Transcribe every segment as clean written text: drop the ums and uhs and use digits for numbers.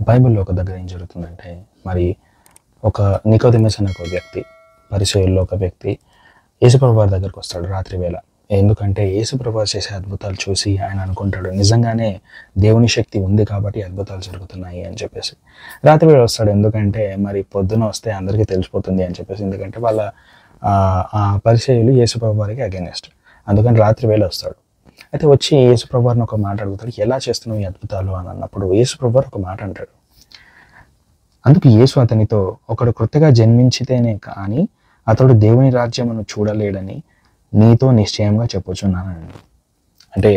బైబిల్‌లో ఒక దగ్గర ఏం జరుగుతుందంటే, మరి ఒక నికోదెమస్ అనే ఒక వ్యక్తి, పరిసయ్యుల్లో ఒక వ్యక్తి యేసుప్రభు వారి దగ్గరకొస్తాడు రాత్రి వేళ. ఎందుకంటే యేసుప్రభు వారు చేసే అద్భుతాలు చూసి ఆయన అనుకుంటాడు, నిజంగానే దేవుని శక్తి ఉంది కాబట్టి అద్భుతాలు జరుగుతున్నాయి అని చెప్పేసి. రాత్రి వేళ వస్తాడు. ఎందుకంటే మరి పొద్దున వస్తే అందరికీ తెలిసిపోతుంది అని చెప్పేసి. ఎందుకంటే వాళ్ళ ఆ పరిసయ్యులు యేసుప్రభు వారికి అగైనెస్ట్. అందుకని రాత్రి వేళ వస్తాడు. అయితే వచ్చి యేసుప్రభు వారిని ఒక మాట అడుగుతాడు, ఎలా చేస్తున్నావు ఈ అద్భుతాలు అని అన్నప్పుడు యేసుప్రభు వారు ఒక మాట అంటాడు. అందుకు యేసు అతనితో, ఒకడు కృతగా జన్మించితేనే కానీ అతడు దేవుని రాజ్యమును చూడలేడని నీతో నిశ్చయంగా చెప్పుచున్నానండి. అంటే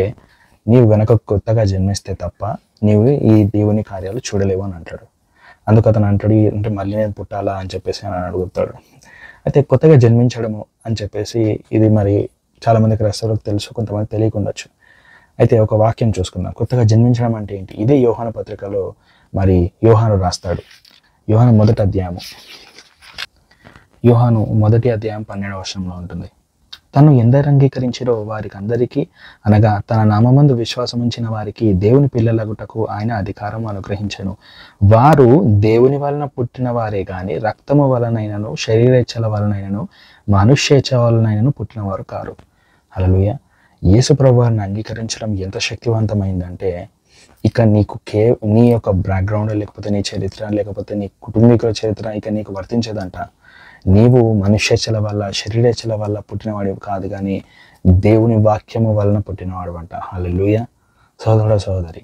నీవు గనక కొత్తగా జన్మిస్తే తప్ప నీవు ఈ దేవుని కార్యాలు చూడలేవు అని అంటాడు. అందుకు అతను అంటాడు, అంటే మళ్ళీ నేను పుట్టాలా అని చెప్పేసి అని అడుగుతాడు. అయితే కొత్తగా జన్మించడము అని చెప్పేసి ఇది మరి చాలామంది క్రైస్తవులకు తెలుసు, కొంతమంది తెలియకుండొచ్చు. అయితే ఒక వాక్యం చూసుకుందాం. కొత్తగా జన్మించడం అంటే ఏంటి? ఇదే యోహాను పత్రికలో మరి యోహాను రాస్తాడు. యోహాను మొదటి అధ్యాయం 12వ వచనంలో ఉంటుంది. తను ఎందరు అంగీకరించిరో వారికి అందరికీ, అనగా తన నామమందు విశ్వాసం ఉంచిన వారికి దేవుని పిల్లలగుటకు ఆయన అధికారం అనుగ్రహించెను. వారు దేవుని వలన పుట్టిన వారే గాని రక్తము వలనైనను శరీరేచ్ఛల వలనైనను మనుష్యేచ్ఛ వలనైనను పుట్టినవారు కారు. హల్లెలూయా. యేసు ప్రభువారిని అంగీకరించడం ఎంత శక్తివంతమైందంటే, ఇక నీకు నీ యొక్క బ్యాక్గ్రౌండ్, లేకపోతే నీ చరిత్ర, లేకపోతే నీ కుటుంబీకుల చరిత్ర ఇక నీకు వర్తించదంట. నీవు మనుష్యేచ్ఛల వల్ల, శరీరేచ్ఛల వల్ల పుట్టినవాడివి కాదు, కానీ దేవుని వాక్యము వలన పుట్టినవాడు అంట. హల్లెలూయా. సోదరి,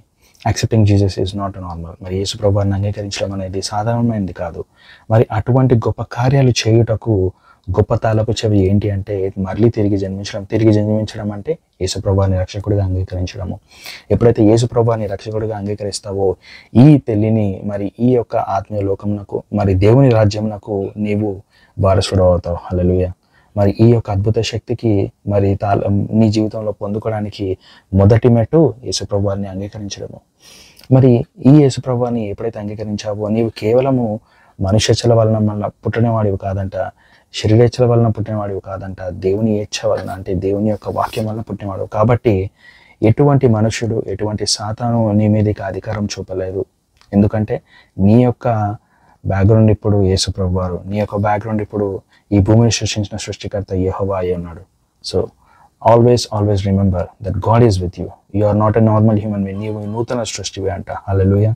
accepting Jesus is not normal. మరి యేసు ప్రభువారిని అంగీకరించడం అనేది సాధారణమైనది కాదు. మరి అటువంటి గొప్ప కార్యాలు చేయుటకు గొప్ప తాళపు చెవి ఏంటి అంటే, మళ్ళీ తిరిగి జన్మించడం అంటే యేసు ప్రభువారిని రక్షకుడిగా అంగీకరించడము. ఎప్పుడైతే యేసు ప్రభువారిని రక్షకుడిగా అంగీకరిస్తావో ఈ పెళ్లిని, మరి ఈ యొక్క ఆత్మీయ లోకమునకు, మరి దేవుని రాజ్యమునకు నీవు వారసుడు అవుతావు. హల్లెలూయా. మరి ఈ యొక్క అద్భుత శక్తికి మరి నీ జీవితంలో పొందుకోవడానికి మొదటి మెట్టు యేసు ప్రభువారిని అంగీకరించడము. మరి ఈ యేసు ప్రభువారిని ఎప్పుడైతే అంగీకరించావో నీవు కేవలము మనుష్యేచ్ఛల వలన పుట్టినవాడివి కాదంట, శరీరేచ్ఛల వలన పుట్టినవాడివి కాదంట, దేవుని ఏచ్ఛ వలన, అంటే దేవుని యొక్క వాక్యం వలన పుట్టినవాడు. కాబట్టి ఎటువంటి మనుషుడు, ఎటువంటి సాతాను నీ మీదకి అధికారం చూపలేదు. ఎందుకంటే నీ యొక్క బ్యాక్గ్రౌండ్ ఇప్పుడు యేసు ప్రభువారు, నీ యొక్క బ్యాక్గ్రౌండ్ ఇప్పుడు ఈ భూమిని సృష్టించిన సృష్టికర్త యెహోవా అయి ఉన్నాడు. So always remember that God is with you. You are not a normal human being. నీవు నూతన సృష్టివి అంట. హల్లెలూయా.